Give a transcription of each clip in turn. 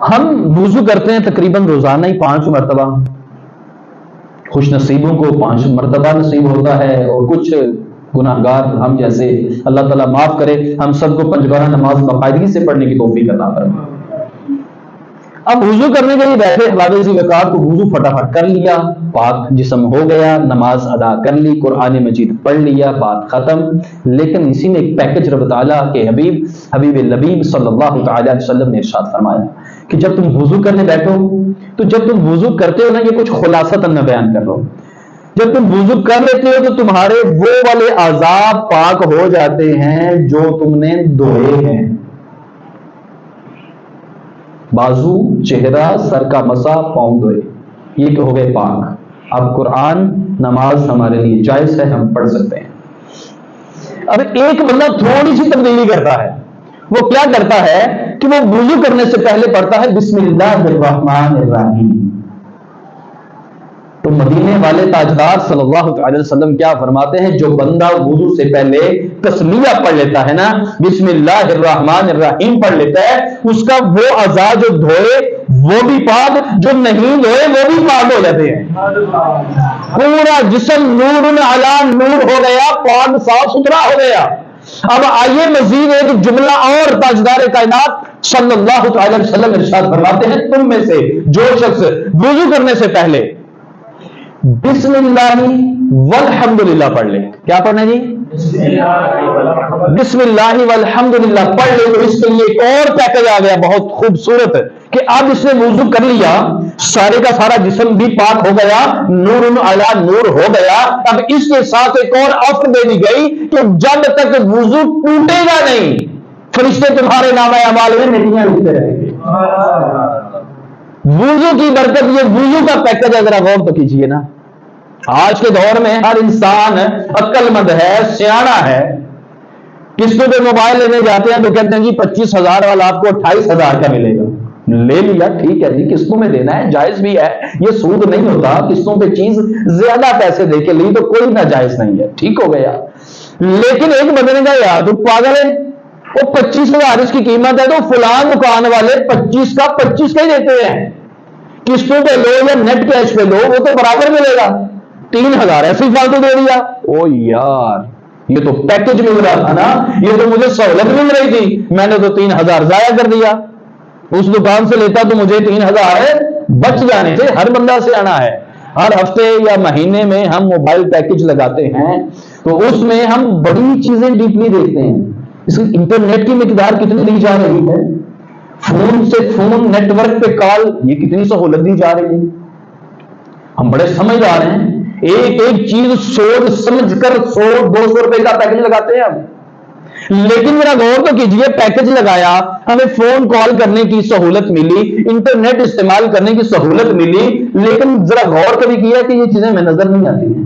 ہم وضو کرتے ہیں تقریباً روزانہ ہی 5 مرتبہ. خوش نصیبوں کو 5 مرتبہ نصیب ہوتا ہے، اور کچھ گناہگار ہم جیسے، اللہ تعالیٰ معاف کرے، ہم سب کو 5 بارہ نماز باقاعدگی سے پڑھنے کی توفیق عطا فرمائے. اب وضو کرنے کے لیے بیٹھے، حوالے سے وقار تو وضو فٹافٹ کر لیا، پاک جسم ہو گیا، نماز ادا کر لی، قرآن مجید پڑھ لیا، بات ختم. لیکن اسی میں ایک پیکج رب تعالیٰ کے حبیب لبیب صلی اللہ تعالیٰ علیہ وسلم نے ارشاد فرمایا کہ جب تم وضو کرنے بیٹھو تو جب تم وضو کرتے ہو نا، یہ کچھ خلاصتاً میں بیان کر رہا ہوں، جب تم وضو کر لیتے ہو تو تمہارے وہ والے اعضاء پاک ہو جاتے ہیں جو تم نے دھوئے ہیں. بازو، چہرہ، سر کا مسا، پاؤں دھوئے، یہ کہ ہو گئے پاک. اب قرآن، نماز ہمارے لیے جائز ہے، ہم پڑھ سکتے ہیں. اب ایک بندہ تھوڑی سی تبدیلی کرتا ہے. وہ کیا کرتا ہے کہ وہ وضو کرنے سے پہلے پڑھتا ہے بسم اللہ الرحمن الرحیم. تو مدینے والے تاجدار صلی اللہ علیہ وسلم کیا فرماتے ہیں، جو بندہ وضو سے پہلے تسمیہ پڑھ لیتا ہے نا، بسم اللہ الرحمن الرحیم پڑھ لیتا ہے، اس کا وہ اعضاء جو دھوئے وہ بھی پاک، جو نہیں دھوئے وہ بھی پاک ہو جاتے ہیں. پورا جسم نور علی نور ہو گیا، پاک صاف ستھرا ہو گیا. اب آئیے مزید ایک جملہ اور تاجدار کائنات صلی اللہ تعالی علیہ وسلم ارشاد فرماتے ہیں، تم میں سے جو شخص وضو کرنے سے پہلے بسم اللہ والحمدللہ پڑھ لے. کیا پڑھنا جی؟ بسم اللہ والحمدللہ پڑھ لے تو اس کے لیے ایک اور پیکج آ گیا بہت خوبصورت، کہ اب اس نے وضو کر لیا، سارے کا سارا جسم بھی پاک ہو گیا، نور علی نور ہو گیا. اب اس کے ساتھ ایک اور آفر دے دی گئی کہ جب تک وضو ٹوٹے گا نہیں، فرشتے تمہارے نامہ اعمال میں نیکیاں لکھتے رہیں گے. وضو کی برکت، یہ وضو کا پیکج ہے، ذرا غور تو کیجیے نا. آج کے دور میں ہر انسان عقل مند ہے، سیاڑا ہے. قسطوں پہ موبائل لینے جاتے ہیں تو کہتے ہیں جی 25,000 والا آپ کو 28,000 کا ملے گا. لے لیا، ٹھیک ہے جی، قسطوں میں دینا ہے، جائز بھی ہے، یہ سود نہیں ہوتا. قسطوں پہ چیز زیادہ پیسے دے کے لی تو کوئی ناجائز نہیں ہے، ٹھیک ہو گیا. لیکن ایک بندے نے کہا یار تو پاگل ہے، وہ 25,000 اس کی قیمت ہے تو فلاں دکان والے 25 کا 25 کا ہی دیتے ہیں. قسطوں پہ لو یا نیٹ کیش پہ لو وہ تو برابر ملے گا. 3,000 ایسے ہی فالتو دے دیا. او یار، یہ تو پیکج مل رہا تھا نا، یہ تو مجھے سہولت مل رہی تھی، میں نے تو 3,000 ضائع کر دیا. اس دکان سے لیتا تو مجھے 3,000 بچ جانے تھے. ہر بندہ سے آنا ہے. ہر ہفتے یا مہینے میں ہم موبائل پیکج لگاتے ہیں تو اس میں ہم بڑی چیزیں ڈیپلی دیکھتے ہیں. اس انٹرنیٹ کی مقدار کتنی دی جا رہی ہے، فون سے فون نیٹ ورک پہ کال، یہ کتنی سہولت دی جا رہی ہے. ہم بڑے سمجھدار ہیں، ایک ایک چیز سوچ سمجھ کر 100-200 روپے کا پیکج لگاتے ہیں ہم. لیکن میرا غور تو کیجئے، پیکج لگایا، ہمیں فون کال کرنے کی سہولت ملی، انٹرنیٹ استعمال کرنے کی سہولت ملی، لیکن ذرا غور کبھی کیا کہ یہ چیزیں ہمیں نظر نہیں آتی ہیں.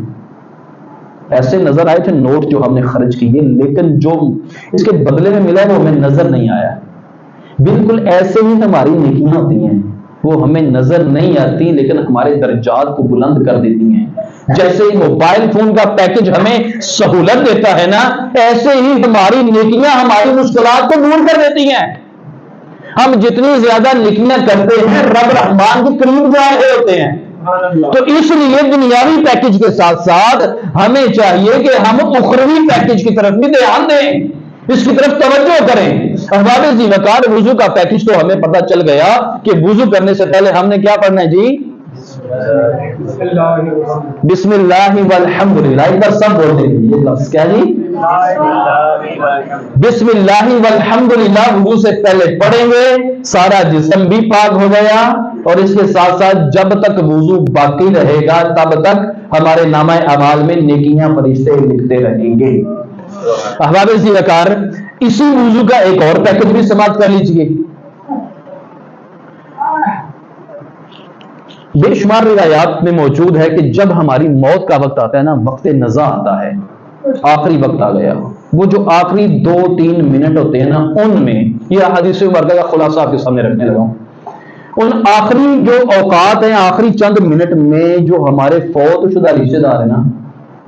ایسے نظر آئے تھے نوٹ جو ہم نے خرچ کیے، لیکن جو اس کے بدلے میں ملا ہے وہ ہمیں نظر نہیں آیا. بالکل ایسے ہی ہماری نیکیاں ہوتی ہیں، وہ ہمیں نظر نہیں آتی لیکن ہمارے درجات کو بلند کر دیتی ہیں. جیسے ہی موبائل فون کا پیکج ہمیں سہولت دیتا ہے نا، ایسے ہی ہماری نیکیاں ہماری مشکلات کو دور کر دیتی ہیں. ہم جتنی زیادہ نیکیاں کرتے ہیں رب رحمان کے قریب جا رہے ہوتے ہیں. تو اس لیے دنیاوی پیکج کے ساتھ ساتھ ہمیں چاہیے کہ ہم اخروی پیکج کی طرف بھی دھیان دیں، اس کی طرف توجہ کریں. احباب ذی وقار، وضو کا پیکج تو ہمیں پتہ چل گیا کہ وضو کرنے سے پہلے ہم نے کیا پڑھنا ہے جی؟ بسم اللہ والحمدللہ. ایک بار سب بولتے ہیں یہ لفظ، کیا جی؟ بسم اللہ والحمدللہ وضو سے پہلے پڑھیں گے، سارا جسم بھی پاک ہو گیا. اور اس کے ساتھ ساتھ جب تک وضو باقی رہے گا تب تک ہمارے نامہ اعمال میں نیکیاں فرشتے لکھتے رہیں گے. احباب ذی وقار، اسی وضو کا ایک اور پیکج بھی سماعت کر لیجئے. بے شمار روایات میں موجود ہے کہ جب ہماری موت کا وقت آتا ہے نا، وقت نزا آتا ہے، آخری وقت آ گیا، وہ جو آخری 2-3 منٹ ہوتے ہیں نا، ان میں یہ احادیث مبارکہ کا خلاصہ آپ کے سامنے رکھنے لگا ہوں. ان آخری جو اوقات ہیں، آخری چند منٹ میں جو ہمارے فوت شدہ رشتے دار ہیں نا،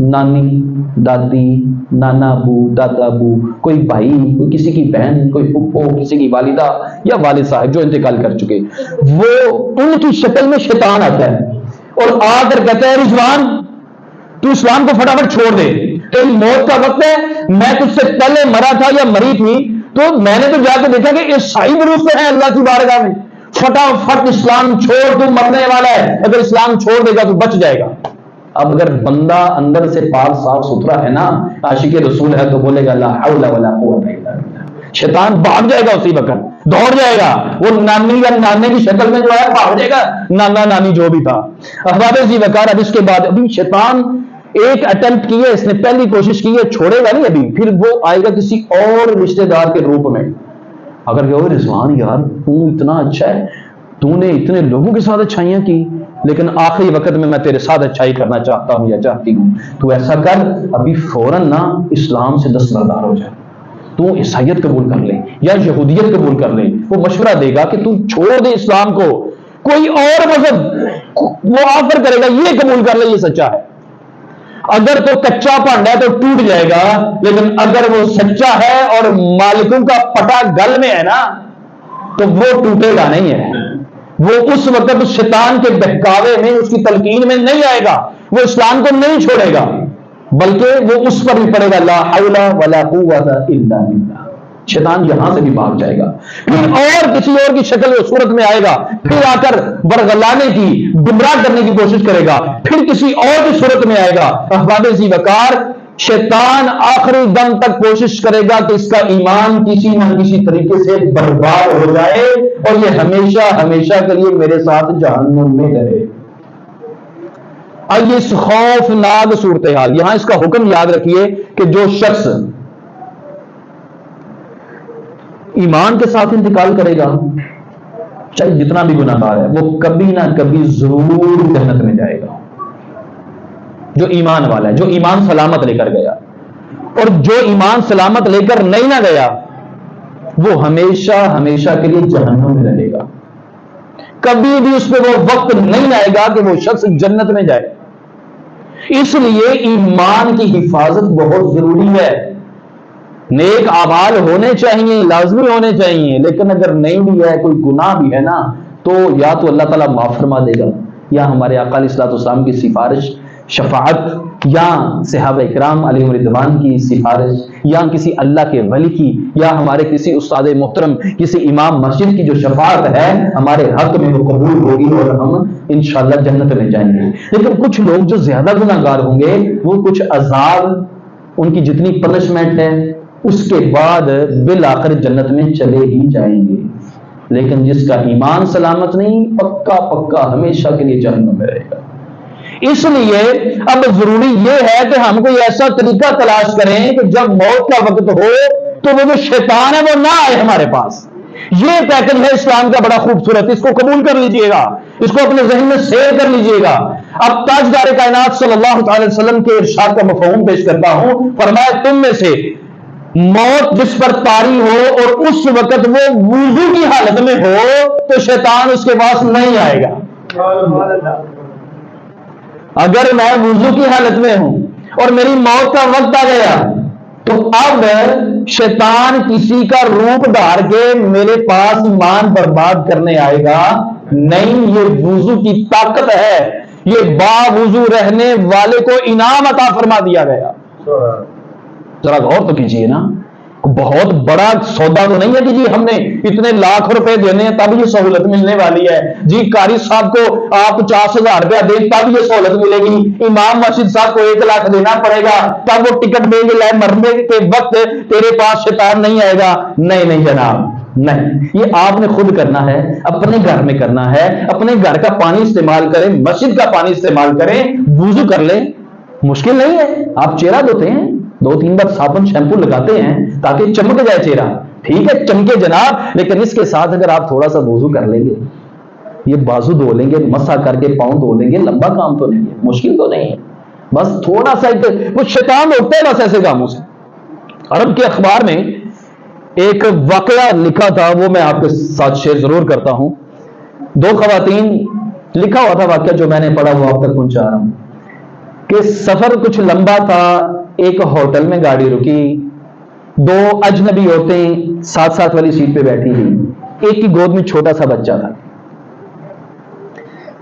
نانی، دادی، نانا ابو، دادا ابو، کوئی بھائی، کوئی کسی کی بہن، کوئی پھپھو، کسی کی والدہ یا والد صاحب جو انتقال کر چکے، وہ ان کی شکل میں شیطان آتا ہے اور آ کر کہتا ہے رضوان تو اسلام کو فٹافٹ چھوڑ دے، تیری موت کا وقت ہے، میں تجھ سے پہلے مرا تھا یا مری تھی تو میں نے تو جا کے دیکھا کہ عیسائی گروپ میں ہے اللہ کی بارگاہ میں، فٹافٹ اسلام چھوڑ، تو مرنے والا ہے، اگر اسلام چھوڑ دے گا تو بچ جائے گا۔ اب اگر بندہ اندر سے پاک صاف ستھرا ہے نا، عاشق رسول ہے، تو بولے گا لا حول ولا قوت الا باللہ، شیطان بھاگ جائے گا، اسی وقت دوڑ جائے گا، وہ نانی یا نانے کی شکل میں جو ہے بھاگ جائے گا، نانا نانی جو بھی تھا۔ احباب ذی وقار، اب اس کے بعد ابھی شیطان ایک اٹمپٹ کی ہے، اس نے پہلی کوشش کی ہے، چھوڑے گا نہیں ابھی، پھر وہ آئے گا کسی اور رشتہ دار کے روپ میں۔ اگر کہ رضوان یار تو اتنا اچھا ہے، تو نے اتنے لوگوں کے ساتھ اچھائیاں کی، لیکن آخری وقت میں تیرے ساتھ اچھائی کرنا چاہتا ہوں یا چاہتی ہوں، تو ایسا کر ابھی فوراً نا اسلام سے دستبردار ہو جائے، تو عیسائیت قبول کر لے یا یہودیت قبول کر لے۔ وہ مشورہ دے گا کہ تو چھوڑ دے اسلام کو، کوئی اور مذہب وہ آفر کرے گا، یہ قبول کر لے، یہ سچا ہے۔ اگر تو کچا پانڈا ہے تو ٹوٹ جائے گا، لیکن اگر وہ سچا ہے اور مالکوں کا پٹا گل میں ہے نا، تو وہ ٹوٹے گا نہیں ہے۔ وہ اس وقت اس شیطان کے بہکاوے میں، اس کی تلقین میں نہیں آئے گا، وہ اسلام کو نہیں چھوڑے گا، بلکہ وہ اس پر بھی پڑے گا لا حول ولا قوت الا باللہ۔ شیطان یہاں سے بھی بھاگ جائے گا، پھر اور کسی اور کی شکل و صورت میں آئے گا، پھر آ کر برگلانے کی، گمراہ کرنے کی کوشش کرے گا، پھر کسی اور کی صورت میں آئے گا۔ احباب ذی وقار، شیطان آخری دم تک کوشش کرے گا کہ اس کا ایمان کسی نہ کسی طریقے سے برباد ہو جائے اور یہ ہمیشہ ہمیشہ کے لیے میرے ساتھ جہنم میں رہے۔ آئیے اس خوفناک صورتحال، یہاں اس کا حکم یاد رکھیے کہ جو شخص ایمان کے ساتھ انتقال کرے گا، چاہے جتنا بھی گناہ گار ہے، وہ کبھی نہ کبھی ضرور جنت میں جائے گا۔ جو ایمان والا ہے، جو ایمان سلامت لے کر گیا، اور جو ایمان سلامت لے کر نہیں نہ گیا، وہ ہمیشہ ہمیشہ کے لیے جہنم میں رہے گا۔ کبھی بھی اس پہ وہ وقت نہیں آئے گا کہ وہ شخص جنت میں جائے۔ اس لیے ایمان کی حفاظت بہت ضروری ہے۔ نیک اعمال ہونے چاہیے، لازمی ہونے چاہیے، لیکن اگر نہیں بھی ہے، کوئی گناہ بھی ہے نا، تو یا تو اللہ تعالیٰ معاف فرما دے گا، یا ہمارے آقا علیہ الصلوۃ والسلام کی سفارش، شفاعت، یا صحابہ اکرام علیہم رضوان کی سفارش، یا کسی اللہ کے ولی کی، یا ہمارے کسی استاد محترم، کسی امام مسجد کی جو شفاعت ہے ہمارے حق میں، وہ قبول ہوگی اور ہم انشاءاللہ جنت میں جائیں گے۔ لیکن کچھ لوگ جو زیادہ گناہ گار ہوں گے، وہ کچھ عذاب، ان کی جتنی پنشمنٹ ہے، اس کے بعد بالآخر جنت میں چلے ہی جائیں گے۔ لیکن جس کا ایمان سلامت نہیں، پکا پکا ہمیشہ کے لیے جہنم میں رہے گا۔ اس لیے اب ضروری یہ ہے کہ ہم کوئی ایسا طریقہ تلاش کریں کہ جب موت کا وقت ہو تو وہ جو شیطان ہے وہ نہ آئے ہمارے پاس۔ یہ پیکج ہے اسلام کا بڑا خوبصورت، اس کو قبول کر لیجئے گا، اس کو اپنے ذہن میں سیو کر لیجئے گا۔ اب تاجدار کائنات صلی اللہ تعالی وسلم کے ارشاد کا مفہوم پیش کرتا ہوں۔ فرمایا تم میں سے موت جس پر طاری ہو اور اس وقت وہ وضو کی حالت میں ہو تو شیطان اس کے پاس نہیں آئے گا۔ اگر میں وضو کی حالت میں ہوں اور میری موت کا وقت آ گیا تو اب شیطان کسی کا روپ دھار کے میرے پاس ایمان برباد کرنے آئے گا نہیں۔ یہ وضو کی طاقت ہے، یہ با وضو رہنے والے کو انعام عطا فرما دیا گیا۔ ذرا غور تو کیجئے نا، بہت بڑا سودا تو نہیں ہے کہ جی ہم نے اتنے لاکھ روپے دینے ہیں تب یہ سہولت ملنے والی ہے، جی قاری صاحب کو آپ 50,000 روپیہ دیں تب یہ سہولت ملے گی، امام مسجد صاحب کو 1 لاکھ دینا پڑے گا تب وہ ٹکٹ دیں گے، مرنے کے وقت تیرے پاس شیطان نہیں آئے گا۔ نہیں جناب، نہیں، یہ آپ نے خود کرنا ہے، اپنے گھر میں کرنا ہے، اپنے گھر کا پانی استعمال کریں، مسجد کا پانی استعمال کریں، وضو کر لیں، مشکل نہیں ہے۔ آپ چہرہ دھوتے ہیں، 2-3 بار صابن شیمپو لگاتے ہیں تاکہ چمک جائے چہرہ، ٹھیک ہے چمکے جناب، لیکن اس کے ساتھ اگر آپ تھوڑا سا وضو کر لیں گے، یہ بازو دھو لیں گے، مسح کر کے پاؤں دھو لیں گے، لمبا کام تو نہیں ہے، مشکل تو نہیں ہے، بس تھوڑا سا وہ شیطان ہوتا ہے بس ایسے کاموں سے۔ عرب کے اخبار میں ایک واقعہ لکھا تھا، وہ میں آپ کے ساتھ شیئر ضرور کرتا ہوں۔ 2 خواتین، لکھا ہوا تھا واقعہ، جو میں نے پڑھا وہ آپ تک پہنچا رہا ہوں۔ کہ سفر کچھ لمبا تھا، ایک ہوٹل میں گاڑی رکی، دو اجنبی عورتیں ساتھ ساتھ والی سیٹ پہ بیٹھی ہوئی، ایک کی گود میں چھوٹا سا بچہ تھا۔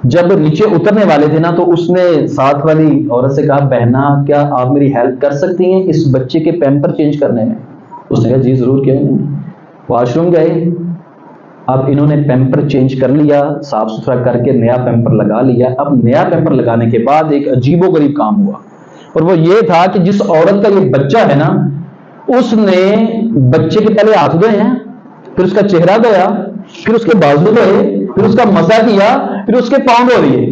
جب نیچے اترنے والے تھے نا تو اس نے ساتھ والی عورت سے کہا بہنا کیا آپ میری ہیلپ کر سکتی ہیں اس بچے کے پیمپر چینج کرنے میں؟ اس نے کہا جی ضرور، کیا نہیں۔ واش روم گئے، اب انہوں نے پیمپر چینج کر لیا، صاف ستھرا کر کے نیا پیمپر لگا لیا۔ اب نیا پیمپر لگانے کے بعد ایک عجیب و غریب کام ہوا، اور وہ یہ تھا کہ جس عورت کا یہ بچہ ہے نا اس نے بچے کے پہلے ہاتھ دھوئے ہیں، پھر اس کا چہرہ دھویا، پھر اس کے بازو دھوئے، پھر اس کا مسح کیا، پھر اس کے پاؤں دھو لیے۔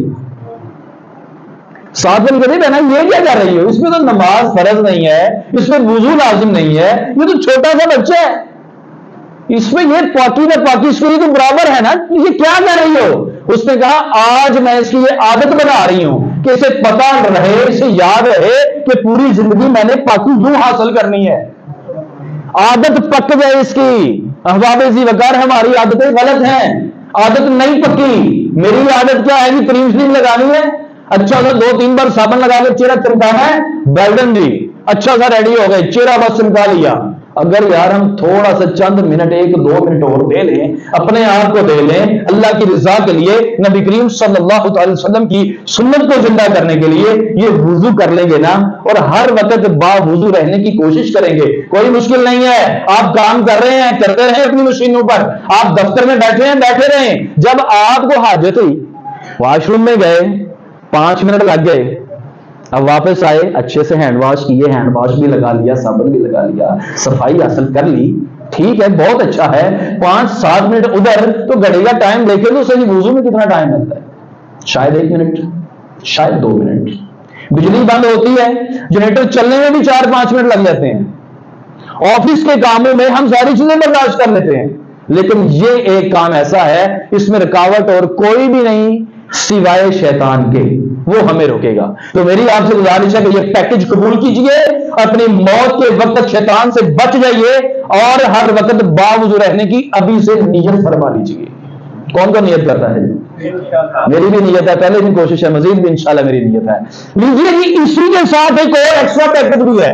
ساتھ میں کہتے بہنا یہ کیا کر رہی ہو؟ اس میں تو نماز فرض نہیں ہے، اس میں وضو لازم نہیں ہے، یہ تو چھوٹا سا بچہ ہے، اس میں یہ پاکی نہ پاکی اس کے لیے تو برابر ہے نا، یہ کیا کر رہی ہو؟ اس نے کہا آج میں اس کی یہ عادت بنا رہی ہوں کہ اسے پتہ رہے، اسے یاد رہے کہ پوری زندگی میں نے پاکی یوں حاصل کرنی ہے، عادت پک جائے اس کی۔ احباب ذی وقار ہماری عادتیں غلط ہیں، عادت نہیں پکی۔ میری عادت کیا ہے کہ کریم شریف لگانی ہے، اچھا سا 2-3 بار صابن لگا کے چہرہ چمکانا ہے، بیلڈن جی اچھا سا ریڈی ہو گئے، چہرہ بس چمکا لیا۔ اگر یار ہم تھوڑا سا چند منٹ 1-2 منٹ اور دے لیں، اپنے آپ کو دے لیں اللہ کی رضا کے لیے، نبی کریم صلی اللہ علیہ وسلم کی سنت کو زندہ کرنے کے لیے، یہ وضو کر لیں گے نا اور ہر وقت با وضو رہنے کی کوشش کریں گے، کوئی مشکل نہیں ہے۔ آپ کام کر رہے ہیں، کرتے رہیں اپنی مشینوں پر، آپ دفتر میں بیٹھے ہیں، بیٹھے رہیں، جب آپ کو حاجت ہوئی واش روم میں گئے 5 منٹ لگ گئے، اب واپس آئے، اچھے سے ہینڈ واش کیے، ہینڈ واش بھی لگا لیا، صابن بھی لگا لیا، صفائی حاصل کر لی، ٹھیک ہے بہت اچھا ہے، 5-7 منٹ ادھر تو گھڑی کا ٹائم دیکھے تو صحیح وضو میں کتنا ٹائم لگتا ہے؟ شاید 1 منٹ، شاید 2 منٹ۔ بجلی بند ہوتی ہے، جنریٹر چلنے میں بھی 4-5 منٹ لگ جاتے ہیں۔ آفس کے کاموں میں ہم ساری چیزیں برداشت کر لیتے ہیں، لیکن یہ ایک کام ایسا ہے اس میں رکاوٹ اور کوئی بھی نہیں سوائے شیطان کے، وہ ہمیں روکے گا۔ تو میری آپ سے گزارش ہے کہ یہ پیکج قبول کیجئے، اپنی موت کے وقت شیطان سے بچ جائیے اور ہر وقت باوضو رہنے کی ابھی سے نیت فرما لیجئے۔ کون کون نیت کرتا ہے؟ میری بھی نیت ہے، پہلے بھی کوشش ہے، مزید بھی انشاءاللہ میری نیت ہے۔ لیجئے جی، اسی کے ساتھ ایک اور ایکسٹرا پیکج بھی ہے۔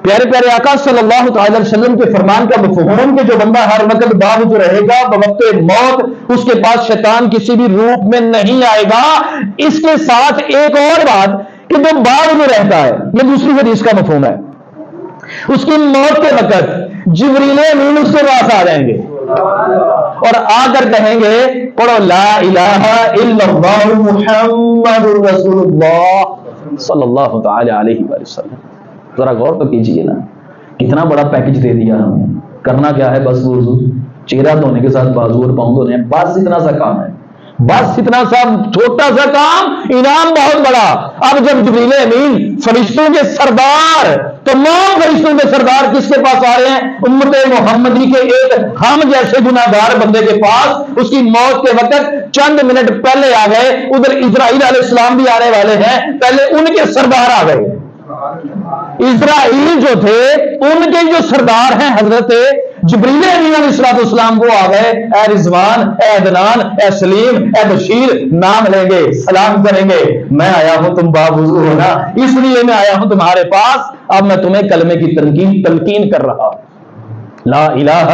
پیارے پیارے آقا صلی اللہ تعالی وسلم کے فرمان کا مفہوم کہ جو بندہ ہر وقت باوضو رہے گا بوقت موت اس کے پاس شیطان کسی بھی روپ میں نہیں آئے گا۔ اس کے ساتھ ایک اور بات کہ جو باوضو رہتا ہے، یہ دوسری حدیث کا مفہوم ہے، اس کی موت کے وقت جبریل امین اس کے پاس آ جائیں گے اور آ کر کہیں گے پڑھو لا الہ الا اللہ محمد رسول اللہ صلی اللہ تعالی علیہ وآلہ وسلم۔ ذرا غور تو کیجیے نا، کتنا بڑا پیکج دے دیا ہمیں۔ کرنا کیا ہے؟ بس وضو، چہرہ دھونے کے ساتھ بازو اور پاؤں دھونے ہیں، بس اتنا سا کام ہے، بس اتنا سا چھوٹا سا کام، انعام بہت بڑا۔ اب جب جبریل امین فرشتوں کے سردار، تمام فرشتوں کے سردار کس کے پاس آ رہے ہیں؟ امت محمدی کے ایک ہم جیسے گناہگار بندے کے پاس، اس کی موت کے وقت چند منٹ پہلے آ گئے۔ ادھر اسرائیل علیہ السلام بھی آنے والے ہیں، پہلے ان کے سردار آ گئے۔ اسرائیل جو تھے ان کے جو سردار ہیں حضرت جبریل امین علیہ السلام وہ آ گئے، اے رضوان، اے عدنان، اے سلیم، اے بشیر، نام لیں گے، سلام کریں گے، میں آیا ہوں تم باوضو ہونا، اس لیے میں آیا ہوں تمہارے پاس، اب میں تمہیں کلمے کی تلقین کر رہا ہوں۔ لا الہ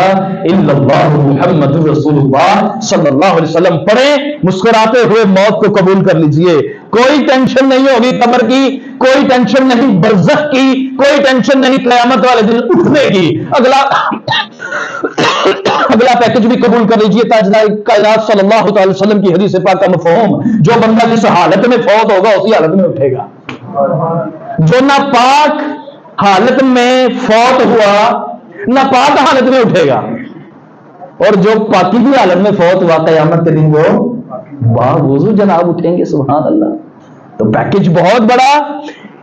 الا اللہ محمد رسول اللہ صلی اللہ علیہ وسلم پڑھیں، مسکراتے ہوئے موت کو قبول کر لیجئے۔ کوئی ٹینشن نہیں ہوگی قبر کی، کوئی ٹینشن نہیں برزخ کی، کوئی ٹینشن نہیں قیامت والے دن اٹھنے کی۔ اگلا پیکج بھی قبول کر لیجئے، تاجدار کائنات صلی اللہ تعالی وسلم کی حدیث پاک کا مفہوم، جو بندہ جس حالت میں فوت ہوگا اسی حالت میں اٹھے گا۔ جو ناپاک حالت میں فوت ہوا ناپاک حالت میں اٹھے گا، اور جو پاکی کی حالت میں فوت ہوا قیامت کے دن وہ باوضو جناب اٹھیں گے۔ سبحان اللہ۔ تو پیکج بہت بڑا،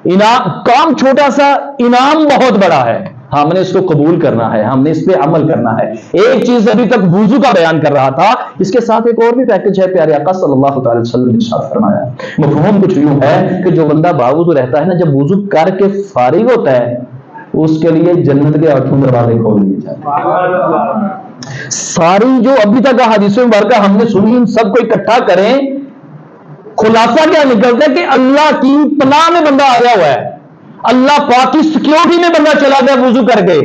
انعام کام چھوٹا سا، انعام بہت بڑا ہے۔ ہم نے اس کو قبول کرنا ہے، ہم نے اس پہ عمل کرنا ہے۔ ایک چیز ابھی تک وضو کا بیان کر رہا تھا، اس کے ساتھ ایک اور بھی پیکج ہے۔ پیارے آقا صلی اللہ تعالی وسلم نے ارشاد فرمایا، مفہوم کچھ یوں ہے کہ جو بندہ باوضو رہتا ہے نا، جب وضو کر کے فارغ ہوتا ہے اس کے لیے جنت کے 8 دروازے کھول دیے جاتے ہیں۔ ساری جو ابھی تک حدیث مبارکہ ہم نے سنی ان سب کو اکٹھا کریں، خلاصہ کیا نکلتا ہے کہ اللہ کی پناہ میں بندہ آیا ہوا ہے، اللہ پاک کی سیکیورٹی میں بندہ چلا گیا وضو کر کے۔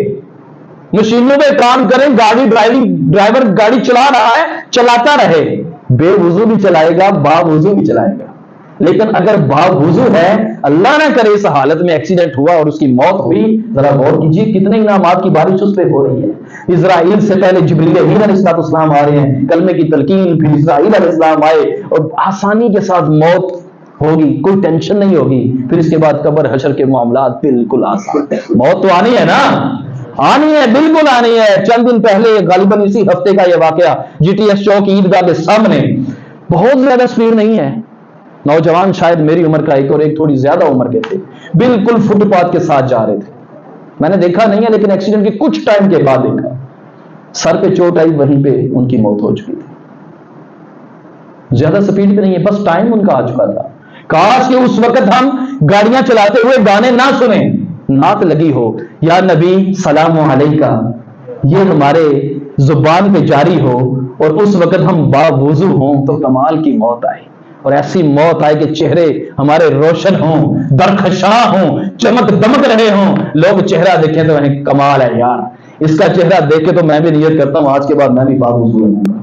مشینوں پہ کام کریں، ڈرائیور گاڑی چلا رہا ہے، چلاتا رہے، بے وضو بھی چلائے گا، با وضو بھی چلائے گا۔ لیکن اگر با وضو ہے، اللہ نہ کرے اس حالت میں ایکسیڈنٹ ہوا اور اس کی موت ہوئی، ذرا غور کیجیے کتنے انعامات کی بارش اس پہ ہو رہی ہے۔ اسرائیل سے پہلے جبریل امین علیہ السلام آ رہے ہیں، کلمے کی تلقین، پھر اسرائیل علیہ السلام آئے اور آسانی کے ساتھ موت ہوگی، کوئی ٹینشن نہیں ہوگی۔ پھر اس کے بعد قبر حشر کے معاملات بالکل آسان۔ موت تو آنی ہے نا، آنی ہے، بالکل آنی ہے۔ چند دن پہلے غالباً اسی ہفتے کا یہ واقعہ جی ٹی ایس چوک عیدگاہ کے سامنے، بہت زیادہ سپیڈ نہیں ہے، نوجوان شاید میری عمر کا ایک اور ایک تھوڑی زیادہ عمر کے تھے، بالکل فٹ پاتھ کے ساتھ جا رہے تھے۔ میں نے دیکھا نہیں ہے لیکن ایکسیڈنٹ کے کچھ ٹائم کے بعد دیکھا، سر پہ چوٹ آئی، وہیں پہ ان کی موت ہو چکی تھی۔ زیادہ سپیڈ پہ نہیں ہے، بس ٹائم ان کا آ چکا تھا۔ کاش کہ اس وقت ہم گاڑیاں چلاتے ہوئے گانے نہ سنیں، نعت لگی ہو یا نبی سلام علیکہ، یہ ہمارے زبان پہ جاری ہو اور اس وقت ہم باوضو ہوں تو کمال کی موت آئے، اور ایسی موت آئے کہ چہرے ہمارے روشن ہوں، درخشاں ہوں، چمک دمک رہے ہوں، لوگ چہرہ دیکھیں تو کمال ہے یار، اس کا چہرہ دیکھ کے تو میں بھی نیت کرتا ہوں آج کے بعد میں بھی باوضو رہوں گا۔